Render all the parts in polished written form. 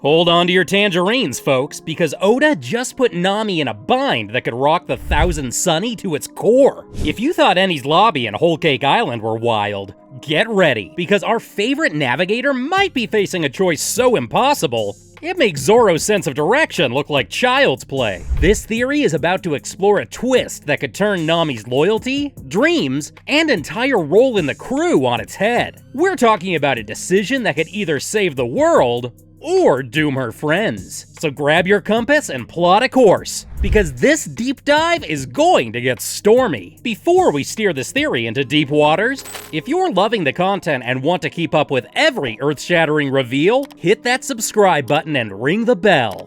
Hold on to your tangerines, folks, because Oda just put Nami in a bind that could rock the Thousand Sunny to its core. If you thought Enies Lobby and Whole Cake Island were wild, get ready, because our favorite navigator might be facing a choice so impossible, it makes Zoro's sense of direction look like child's play. This theory is about to explore a twist that could turn Nami's loyalty, dreams, and entire role in the crew on its head. We're talking about a decision that could either save the world or doom her friends. So grab your compass and plot a course, because this deep dive is going to get stormy. Before we steer this theory into deep waters, if you're loving the content and want to keep up with every earth-shattering reveal, hit that subscribe button and ring the bell.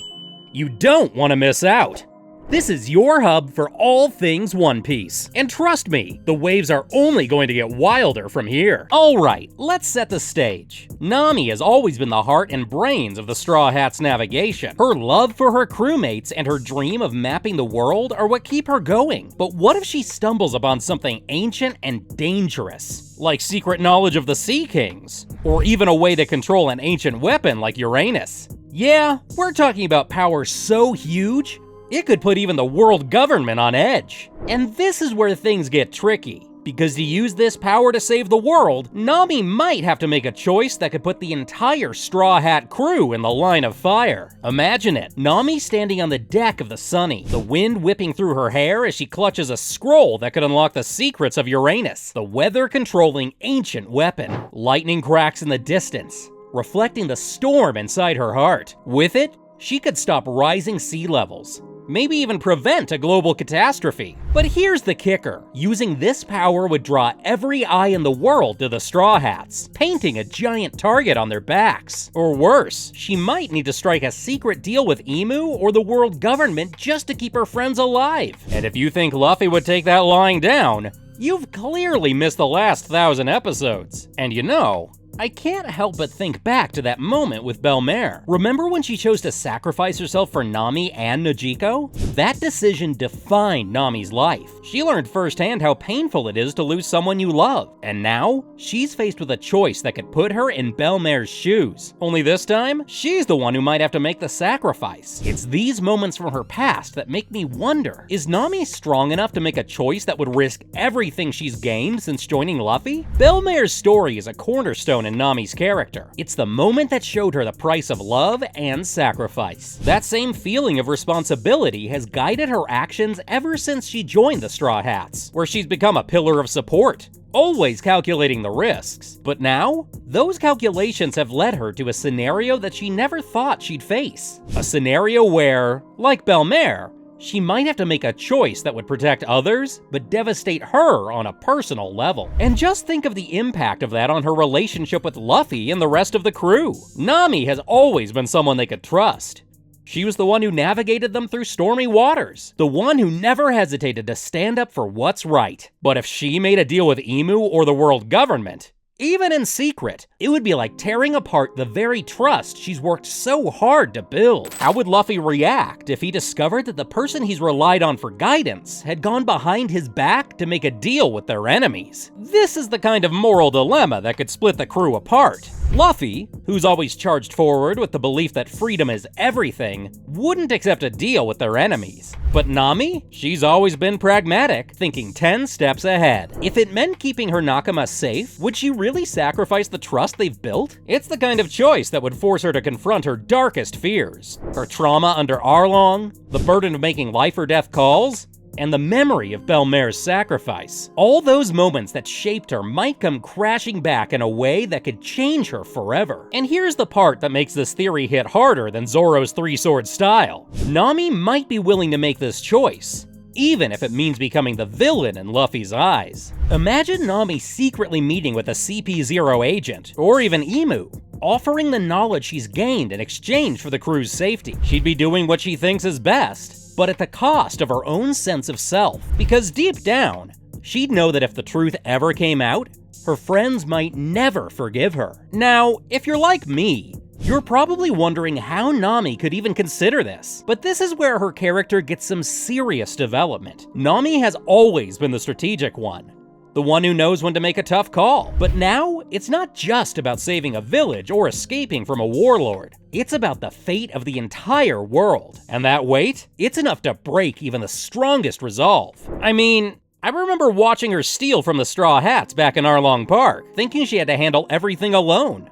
You don't want to miss out. This is your hub for all things One Piece. And trust me, the waves are only going to get wilder from here. Alright, let's set the stage. Nami has always been the heart and brains of the Straw Hats' navigation. Her love for her crewmates and her dream of mapping the world are what keep her going. But what if she stumbles upon something ancient and dangerous? Like secret knowledge of the Sea Kings? Or even a way to control an ancient weapon like Uranus? Yeah, we're talking about power so huge, it could put even the world government on edge. And this is where things get tricky, because to use this power to save the world, Nami might have to make a choice that could put the entire Straw Hat crew in the line of fire. Imagine it, Nami standing on the deck of the Sunny, the wind whipping through her hair as she clutches a scroll that could unlock the secrets of Uranus, the weather-controlling ancient weapon. Lightning cracks in the distance, reflecting the storm inside her heart. With it, she could stop rising sea levels, maybe even prevent a global catastrophe. But here's the kicker. Using this power would draw every eye in the world to the Straw Hats, painting a giant target on their backs. Or worse, she might need to strike a secret deal with Emu or the world government just to keep her friends alive. And if you think Luffy would take that lying down, you've clearly missed the last 1,000 episodes. And you know, I can't help but think back to that moment with Belle-Mère. Remember when she chose to sacrifice herself for Nami and Nojiko? That decision defined Nami's life. She learned firsthand how painful it is to lose someone you love. And now, she's faced with a choice that could put her in Belle-Mère's shoes. Only this time, she's the one who might have to make the sacrifice. It's these moments from her past that make me wonder, is Nami strong enough to make a choice that would risk everything she's gained since joining Luffy? Belle-Mère's story is a cornerstone in Nami's character. It's the moment that showed her the price of love and sacrifice. That same feeling of responsibility has guided her actions ever since she joined the Straw Hats, where she's become a pillar of support, always calculating the risks. But now, those calculations have led her to a scenario that she never thought she'd face. A scenario where, like Belle-Mère, she might have to make a choice that would protect others, but devastate her on a personal level. And just think of the impact of that on her relationship with Luffy and the rest of the crew. Nami has always been someone they could trust. She was the one who navigated them through stormy waters, the one who never hesitated to stand up for what's right. But if she made a deal with Emu or the world government, even in secret, it would be like tearing apart the very trust she's worked so hard to build. How would Luffy react if he discovered that the person he's relied on for guidance had gone behind his back to make a deal with their enemies? This is the kind of moral dilemma that could split the crew apart. Luffy, who's always charged forward with the belief that freedom is everything, wouldn't accept a deal with their enemies. But Nami? She's always been pragmatic, thinking 10 steps ahead. If it meant keeping her Nakama safe, would she really sacrifice the trust they've built? It's the kind of choice that would force her to confront her darkest fears. Her trauma under Arlong, the burden of making life or death calls, and the memory of Belle-Mère's sacrifice. All those moments that shaped her might come crashing back in a way that could change her forever. And here's the part that makes this theory hit harder than Zoro's three-sword style. Nami might be willing to make this choice, even if it means becoming the villain in Luffy's eyes. Imagine Nami secretly meeting with a CP0 agent, or even Emu, offering the knowledge she's gained in exchange for the crew's safety. She'd be doing what she thinks is best, but at the cost of her own sense of self. Because deep down, she'd know that if the truth ever came out, her friends might never forgive her. Now, if you're like me, you're probably wondering how Nami could even consider this. But this is where her character gets some serious development. Nami has always been the strategic one. the one who knows when to make a tough call. But now, it's not just about saving a village or escaping from a warlord. It's about the fate of the entire world. And that weight? It's enough to break even the strongest resolve. I mean, I remember watching her steal from the Straw Hats back in Arlong Park, thinking she had to handle everything alone.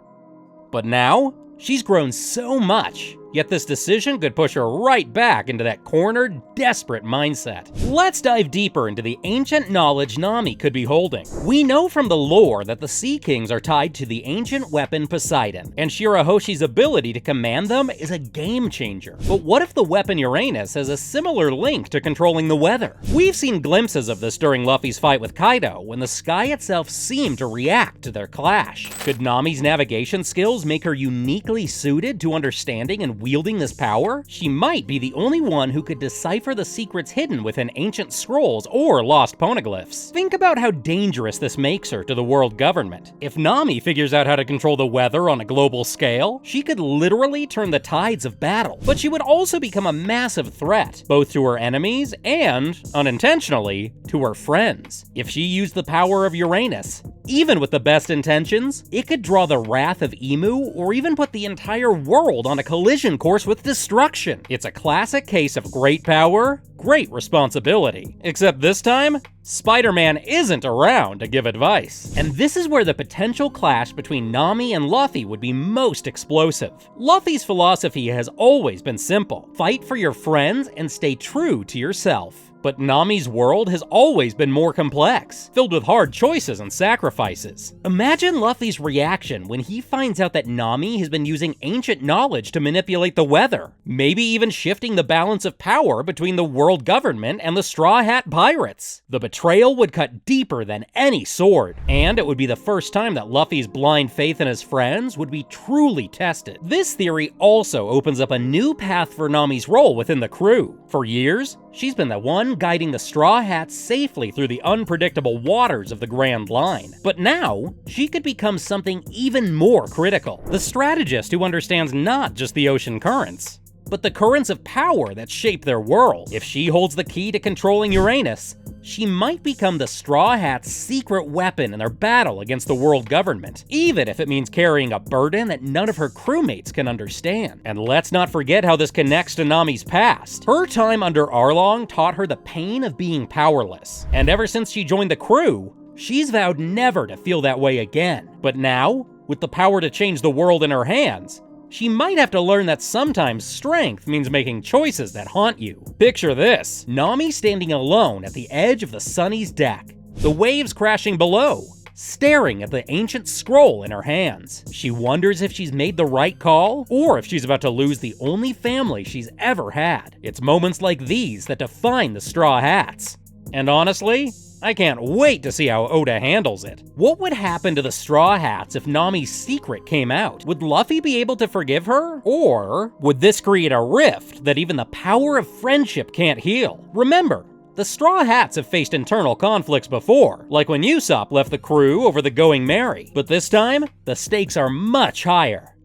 But now, she's grown so much, yet this decision could push her right back into that cornered, desperate mindset. Let's dive deeper into the ancient knowledge Nami could be holding. We know from the lore that the Sea Kings are tied to the ancient weapon Poseidon, and Shirahoshi's ability to command them is a game changer. But what if the weapon Uranus has a similar link to controlling the weather? We've seen glimpses of this during Luffy's fight with Kaido, when the sky itself seemed to react to their clash. Could Nami's navigation skills make her uniquely suited to understanding and wielding this power? She might be the only one who could decipher the secrets hidden within ancient scrolls or lost poneglyphs. Think about how dangerous this makes her to the world government. If Nami figures out how to control the weather on a global scale, she could literally turn the tides of battle. But she would also become a massive threat, both to her enemies and, unintentionally, to her friends. If she used the power of Uranus, even with the best intentions, it could draw the wrath of Emu or even put the entire world on a collision course with destruction. It's a classic case of great power, great responsibility. Except this time, Spider-Man isn't around to give advice. And this is where the potential clash between Nami and Luffy would be most explosive. Luffy's philosophy has always been simple: fight for your friends and stay true to yourself. But Nami's world has always been more complex, filled with hard choices and sacrifices. Imagine Luffy's reaction when he finds out that Nami has been using ancient knowledge to manipulate the weather, maybe even shifting the balance of power between the world government and the Straw Hat Pirates. The betrayal would cut deeper than any sword, and it would be the first time that Luffy's blind faith in his friends would be truly tested. This theory also opens up a new path for Nami's role within the crew. For years, she's been the one guiding the Straw Hats safely through the unpredictable waters of the Grand Line. But now, she could become something even more critical: the strategist who understands not just the ocean currents, but the currents of power that shape their world. If she holds the key to controlling Uranus, she might become the Straw Hats' secret weapon in their battle against the world government, even if it means carrying a burden that none of her crewmates can understand. And let's not forget how this connects to Nami's past. Her time under Arlong taught her the pain of being powerless, and ever since she joined the crew, she's vowed never to feel that way again. But now, with the power to change the world in her hands, she might have to learn that sometimes strength means making choices that haunt you. Picture this: Nami standing alone at the edge of the Sunny's deck, the waves crashing below, staring at the ancient scroll in her hands. She wonders if she's made the right call, or if she's about to lose the only family she's ever had. It's moments like these that define the Straw Hats. And honestly, I can't wait to see how Oda handles it. What would happen to the Straw Hats if Nami's secret came out? Would Luffy be able to forgive her? Or would this create a rift that even the power of friendship can't heal? Remember, the Straw Hats have faced internal conflicts before, like when Usopp left the crew over the Going Merry. But this time, the stakes are much higher.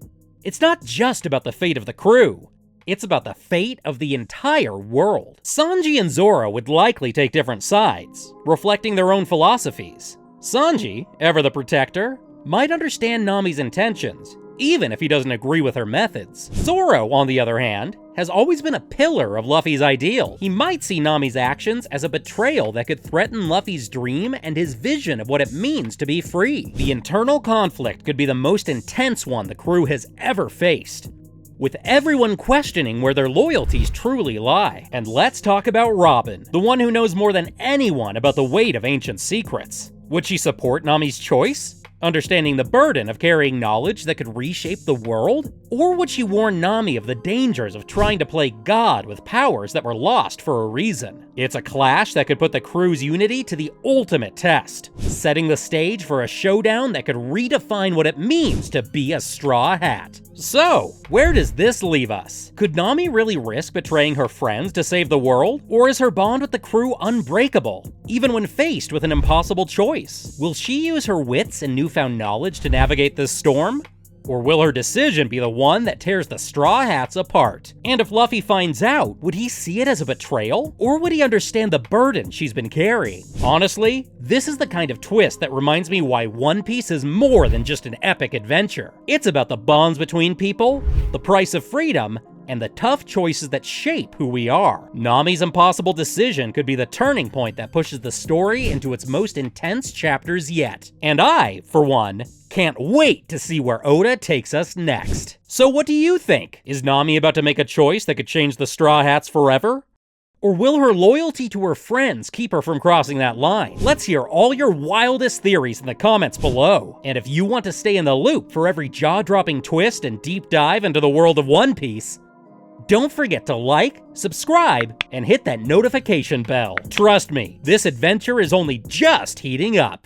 It's not just about the fate of the crew. It's about the fate of the entire world. Sanji and Zoro would likely take different sides, reflecting their own philosophies. Sanji, ever the protector, might understand Nami's intentions, even if he doesn't agree with her methods. Zoro, on the other hand, has always been a pillar of Luffy's ideal. He might see Nami's actions as a betrayal that could threaten Luffy's dream and his vision of what it means to be free. The internal conflict could be the most intense one the crew has ever faced, with everyone questioning where their loyalties truly lie. And let's talk about Robin, the one who knows more than anyone about the weight of ancient secrets. Would she support Nami's choice, understanding the burden of carrying knowledge that could reshape the world? Or would she warn Nami of the dangers of trying to play God with powers that were lost for a reason? It's a clash that could put the crew's unity to the ultimate test, setting the stage for a showdown that could redefine what it means to be a Straw Hat. So, where does this leave us? Could Nami really risk betraying her friends to save the world? Or is her bond with the crew unbreakable, even when faced with an impossible choice? Will she use her wits and newfound knowledge to navigate this storm? Or will her decision be the one that tears the Straw Hats apart? And if Luffy finds out, would he see it as a betrayal? Or would he understand the burden she's been carrying? Honestly, this is the kind of twist that reminds me why One Piece is more than just an epic adventure. It's about the bonds between people, the price of freedom, and the tough choices that shape who we are. Nami's impossible decision could be the turning point that pushes the story into its most intense chapters yet. And I, for one, can't wait to see where Oda takes us next. So what do you think? Is Nami about to make a choice that could change the Straw Hats forever? Or will her loyalty to her friends keep her from crossing that line? Let's hear all your wildest theories in the comments below. And if you want to stay in the loop for every jaw-dropping twist and deep dive into the world of One Piece, don't forget to like, subscribe, and hit that notification bell. Trust me, this adventure is only just heating up.